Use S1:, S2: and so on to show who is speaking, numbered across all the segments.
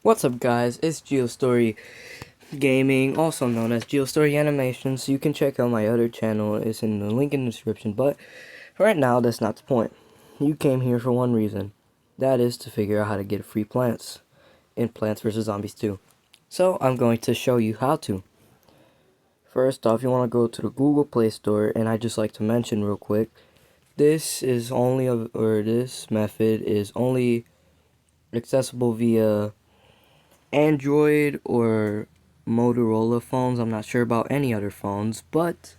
S1: What's up, guys? It's Geostory Gaming, also known as Geostory Animations. You can check out my other channel, it's in the link in the description, but right now that's not the point. You came here for one reason. That is to figure out how to get free plants in Plants vs. Zombies 2. So I'm going to show you how to. First off, you want to go to the Google Play Store, and I just like to mention real quick, this method is only accessible via Android or Motorola phones. I'm not sure about any other phones, but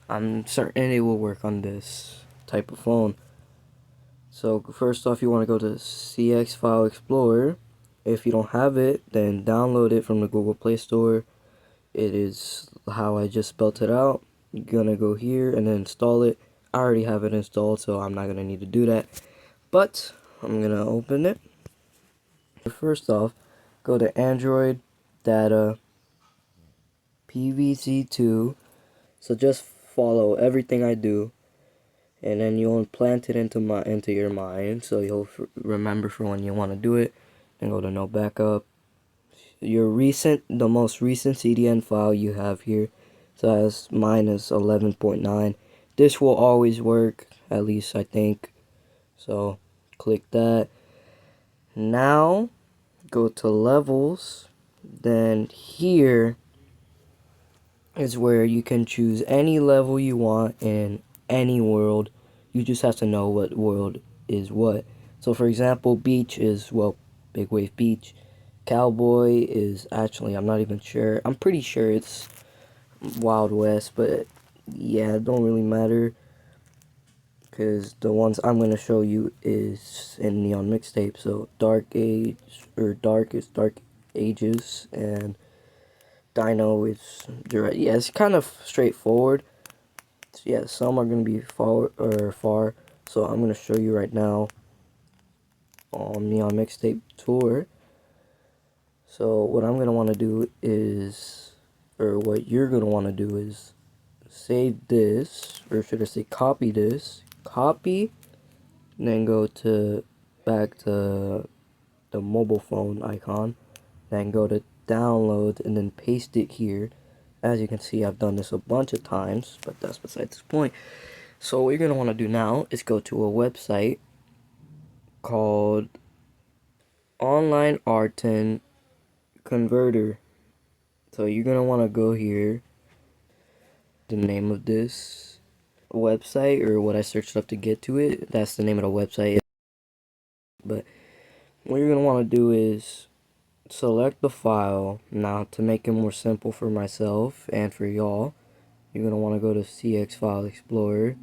S1: I'm certain it will work on this type of phone. So first off, you want to go to CX File Explorer. If you don't have it, then download it from the Google Play Store. It is how I just spelt it out. You're gonna go here and then install it. I already have it installed, so I'm not gonna need to do that, but I'm gonna open it. First off, go to Android Data PVC2. So just follow everything I do, and then you'll implant it into your mind, so you'll remember for when you want to do it. And go to no backup. The most recent CDN file you have here. So as mine is 11.9. This will always work, at least I think. So click that. Now go to levels. Then here is where you can choose any level you want in any world. You just have to know what world is what. So for example, beach is, well, big wave beach. Cowboy is actually, I'm not even sure. I'm pretty sure it's Wild West, but yeah, it don't really matter, because the ones I'm going to show you is in Neon Mixtape. So Dark Age, or Dark is Dark Ages, and Dino is direct. Yeah, it's kind of straightforward. So yeah, some are gonna be far. So I'm gonna show you right now on Neon Mixtape Tour. So what I'm gonna want to do is, or what you're gonna want to do is, save this, or should I say copy this, copy, and then go to back to the mobile phone icon, then go to download, and then paste it here. As you can see, I've done this a bunch of times, but that's besides the point. So what you're going to want to do now is go to a website called Online Arten Converter. So you're going to want to go here. The name of this website, or what I searched up to get to it, that's the name of the website. But what you're going to want to do is select the file. Now, to make it more simple for myself and for y'all, you're going to want to go to CX File Explorer,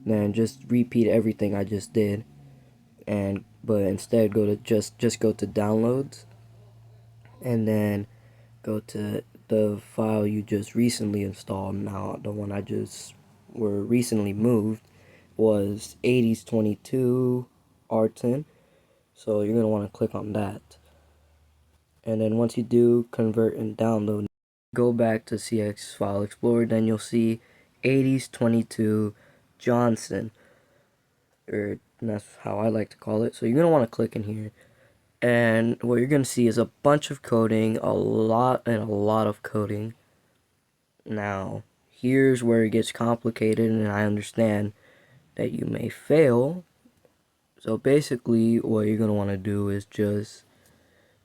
S1: then just repeat everything I just did, but instead go to just go to downloads, and then go to the file you just recently installed. Now, the one I just were recently moved was 80s22 Arten, so you're going to want to click on that. And then once you do convert and download, go back to CX File Explorer, then you'll see 80s22 Johnson, or that's how I like to call it. So you're going to want to click in here, and what you're going to see is a bunch of coding, a lot of coding. Now, here's where it gets complicated, and I understand that you may fail. So basically, what you're going to want to do is just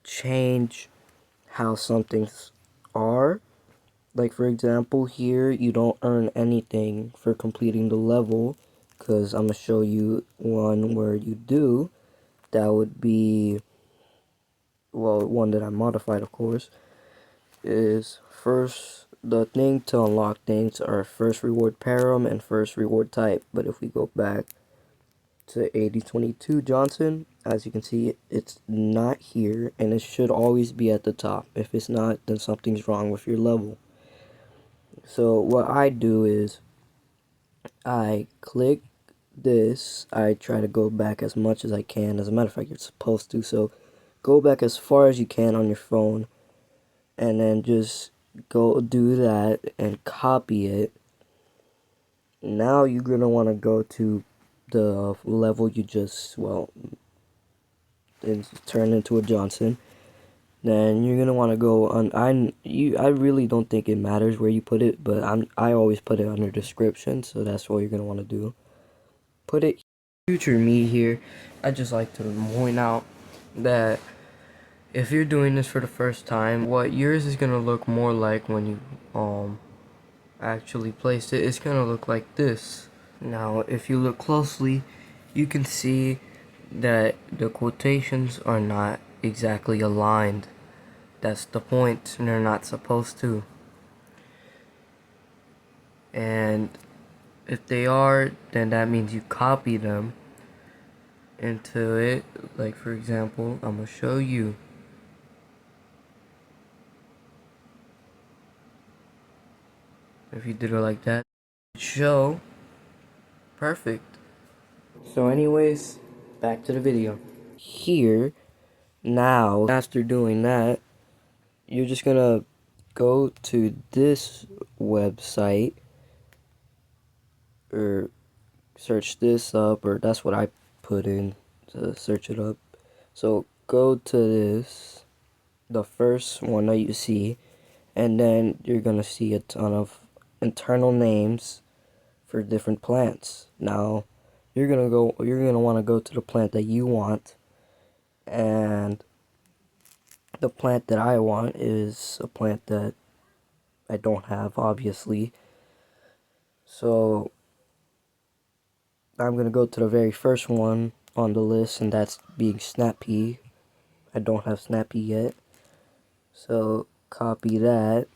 S1: change how some things are. Like, for example, here you don't earn anything for completing the level, because I'm going to show you one where you do. That would be, well, one that I modified, of course, is first, the thing to unlock things are first reward param and first reward type. But if we go back to 8022 Johnson, as you can see, it's not here, and it should always be at the top. If it's not, then something's wrong with your level. So what I do is I click this. I try to go back as much as I can. As a matter of fact, you're supposed to. So go back as far as you can on your phone, and then just go do that and copy it. Now you're gonna want to go to the level you just, well, turn into a Johnson. then you're gonna want to go on. I really don't think it matters where you put it, but I always put it under description, so that's what you're gonna want to do. Put it. Future me here, I just like to point out that if you're doing this for the first time, what yours is gonna look more like when you actually place it, it's gonna look like this. Now, if you look closely, you can see that the quotations are not exactly aligned. That's the point, and they're not supposed to. And if they are, then that means you copy them into it. Like, for example, I'm gonna show you. If you did it like that, show perfect. So anyways, back to the video. Here, now, after doing that, you're just gonna go to this website, or search this up, or that's what I put in to search it up. So go to this, the first one that you see, and then you're gonna see a ton of internal names for different plants. Now you're gonna want to go to the plant that you want, and the plant that I want is a plant that I don't have, obviously. So I'm gonna go to the very first one on the list, and that's being Snap Pea. I don't have Snap Pea yet, so copy that.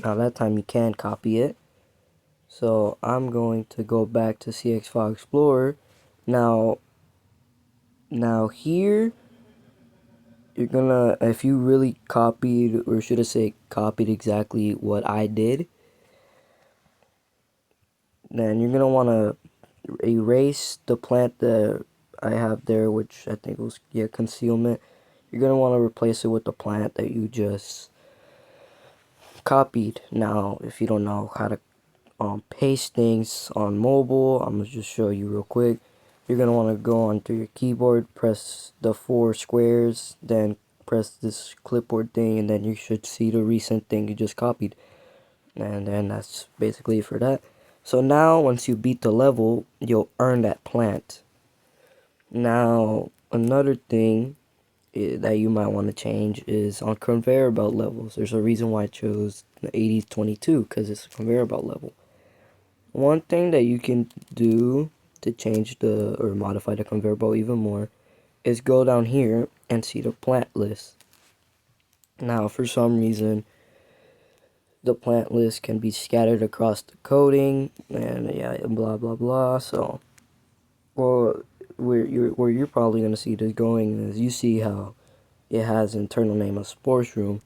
S1: Now that time you can copy it. So I'm going to go back to CX File Explorer. Now here, you're gonna, if you really copied, or should I say copied exactly what I did, then you're gonna want to erase the plant that I have there, which I think was, yeah, concealment. You're gonna want to replace it with the plant that you just copied. Now, if you don't know how to paste things on mobile, I'm gonna just show you real quick. You're gonna want to go onto your keyboard, press the 4 squares, then press this clipboard thing, and then you should see the recent thing you just copied. And then that's basically for that. So now, once you beat the level, you'll earn that plant. Now, another thing that you might want to change is on conveyor belt levels. There's a reason why I chose the 8022, because it's a conveyor belt level. One thing that you can do to change or modify the conveyor belt even more is go down here and see the plant list. Now, for some reason, the plant list can be scattered across the coding, and yeah, blah blah blah. So, well, where you're probably gonna see this going is, you see how it has internal name of sports room.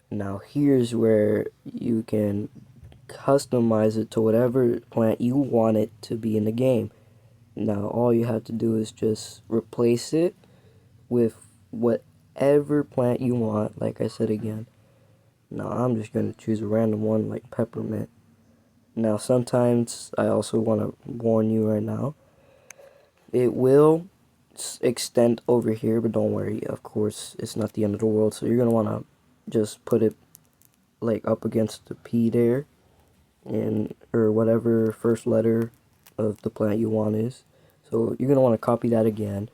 S1: Now here's where you can customize it to whatever plant you want it to be in the game. Now all you have to do is just replace it with whatever plant you want, like I said again. Now I'm just going to choose a random one like peppermint. Now sometimes, I also want to warn you right now, it will extend over here, but don't worry, of course it's not the end of the world. So you're going to want to just put it like up against the P there, and or whatever first letter of the plant you want is. So you're going to want to copy that again,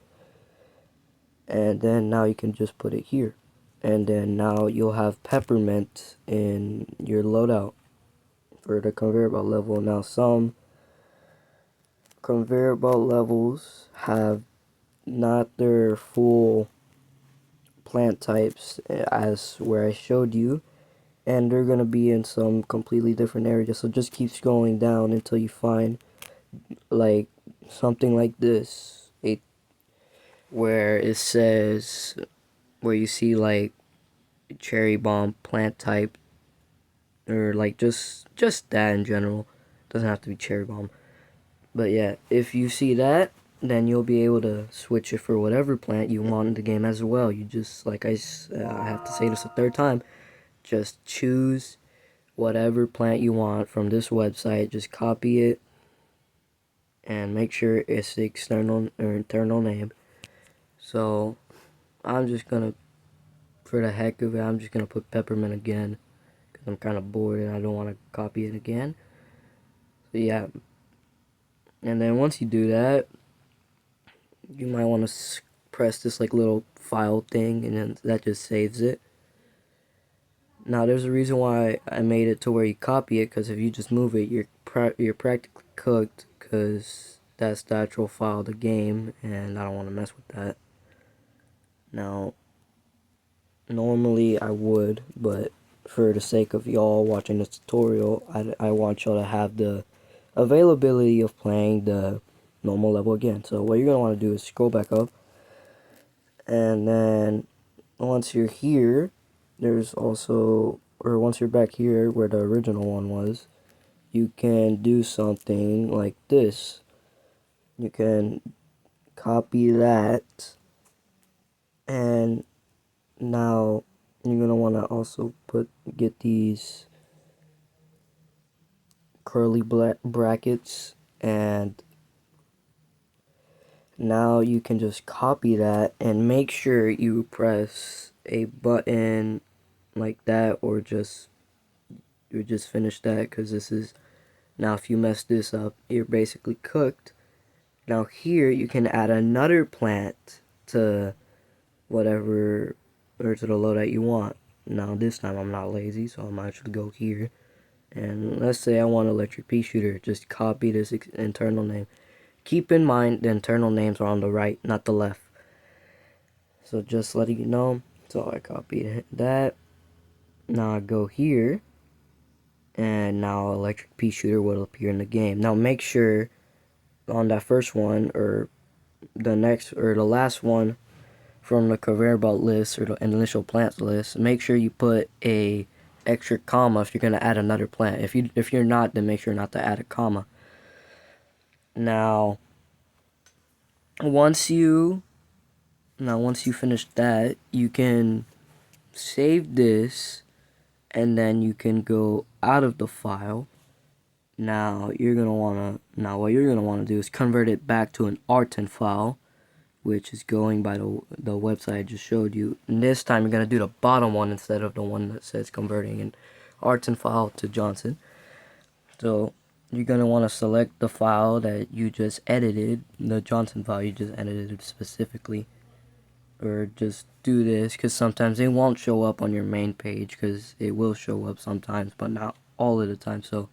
S1: and then now you can just put it here, and then now you'll have peppermint in your loadout for the conveyor belt level. Now some conveyor belt levels have not their full plant types as where I showed you, and they're gonna be in some completely different areas. So just keep scrolling down until you find like something like this, where it says, where you see like cherry bomb plant type, or like just that in general. Doesn't have to be cherry bomb, but yeah, if you see that, then you'll be able to switch it for whatever plant you want in the game as well. You just, like I have to say this a third time, just choose whatever plant you want from this website, just copy it, and make sure it's the external or internal name. So I'm just gonna for the heck of it, I'm just gonna put peppermint again because I'm kind of bored and I don't want to copy it again. So yeah, and then once you do that, you might want to press this like little file thing, and then that just saves it. Now there's a reason why I made it to where you copy it, because if you just move it, you're practically cooked, because that's the actual file of the game, and I don't want to mess with that. Now, normally I would, but for the sake of y'all watching this tutorial, I want y'all to have the availability of playing the normal level again. So what you're going to want to do is scroll back up, and then once you're here, there's also, or once you're back here where the original one was, you can do something like this. You can copy that, and now you're going to want to also get these curly brackets, and now you can just copy that and make sure you press a button like that, or just finish that, because this is, now if you mess this up, you're basically cooked. Now here you can add another plant to whatever, or to the loadout you want. Now this time I'm not lazy, so I'm actually go here, and let's say I want electric pea shooter. Just copy this internal name. Keep in mind the internal names are on the right, not the left. So just letting you know. So I copied that. Now I go here, and now electric pea shooter will appear in the game. Now make sure on that first one, or the next, or the last one from the conveyor belt list, or the initial plants list, make sure you put a extra comma if you're going to add another plant. If you're not, then make sure not to add a comma. Now once you finish that, you can save this, and then you can go out of the file. Now what you're gonna wanna do is convert it back to an Arten file, which is going by the website I just showed you. And this time you're gonna do the bottom one instead of the one that says converting an Arten file to Johnson. So you're gonna want to select the file that you just edited, the Johnson file you just edited specifically, or just do this, because sometimes it won't show up on your main page, because it will show up sometimes, but not all of the time. So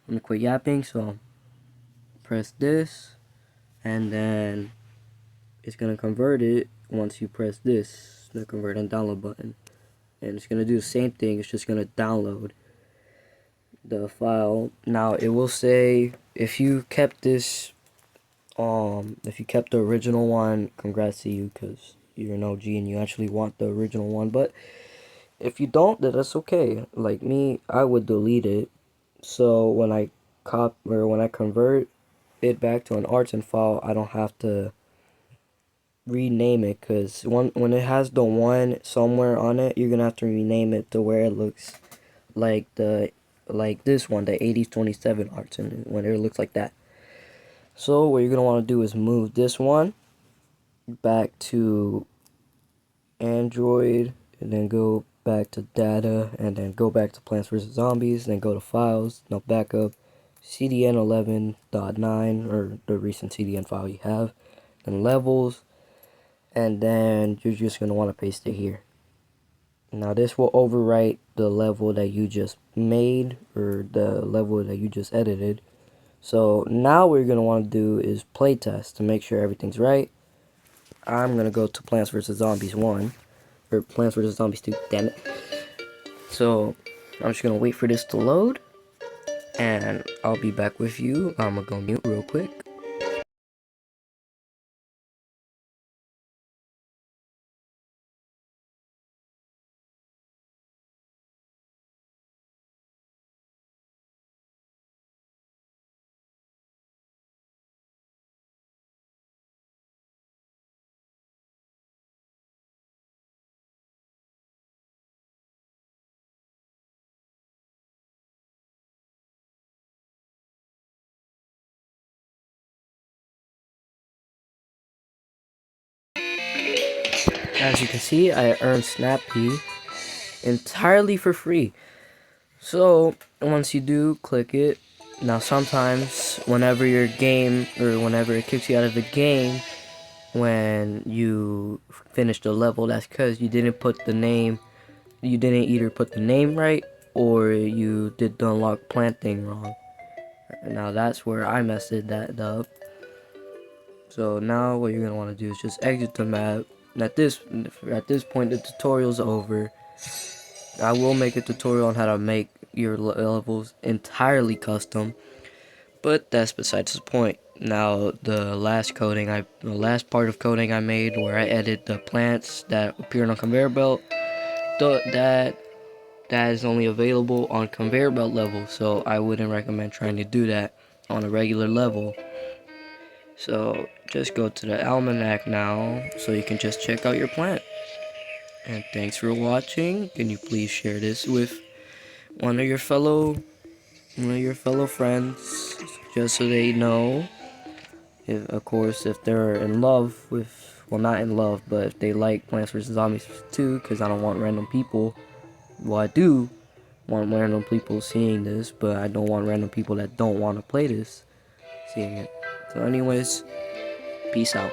S1: I'm gonna quit yapping. So press this, and then it's gonna convert it once you press this, the convert and download button, and it's gonna do the same thing. It's just gonna download the file. Now it will say, if you kept this, if you kept the original one, congrats to you, because you're an OG and you actually want the original one. But if you don't, then that's okay. Like me, I would delete it. So when I convert it back to an Arten file, I don't have to rename it, because when it has the one somewhere on it, you're gonna have to rename it to where it looks like this one, the 8027 Arten, when it looks like that. So what you're gonna want to do is move this one back to Android, and then go back to data, and then go back to Plants vs Zombies, then go to files, now backup CDN 11.9, or the recent CDN file you have, then levels, and then you're just going to want to paste it here. Now this will overwrite the level that you just made, or the level that you just edited. So now what you're going to want to do is playtest to make sure everything's right. I'm going to go to Plants vs Zombies 1, or Plants vs Zombies 2, damn it. So I'm just going to wait for this to load, and I'll be back with you. I'm going to go mute real quick. As you can see, I earned Snappy entirely for free. So once you do, click it. Now sometimes whenever your game, or whenever it kicks you out of the game when you finish the level, that's because you didn't put the name, you didn't either put the name right or you did the unlock plant thing wrong. Now that's where I messed that up. So now what you're gonna want to do is just exit the map. And at this point the tutorial's over. I will make a tutorial on how to make your levels entirely custom, but that's besides the point. Now the last part of coding I made, where I edited the plants that appear on a conveyor belt, that is only available on conveyor belt level, so I wouldn't recommend trying to do that on a regular level. So just go to the almanac now so you can just check out your plant. And thanks for watching. Can you please share this with one of your fellow friends, just so they know. If, of course, if they're in love with, well, not in love, but if they like Plants vs Zombies 2, because I don't want random people. Well, I do want random people seeing this, but I don't want random people that don't want to play this seeing it. So anyways, peace out.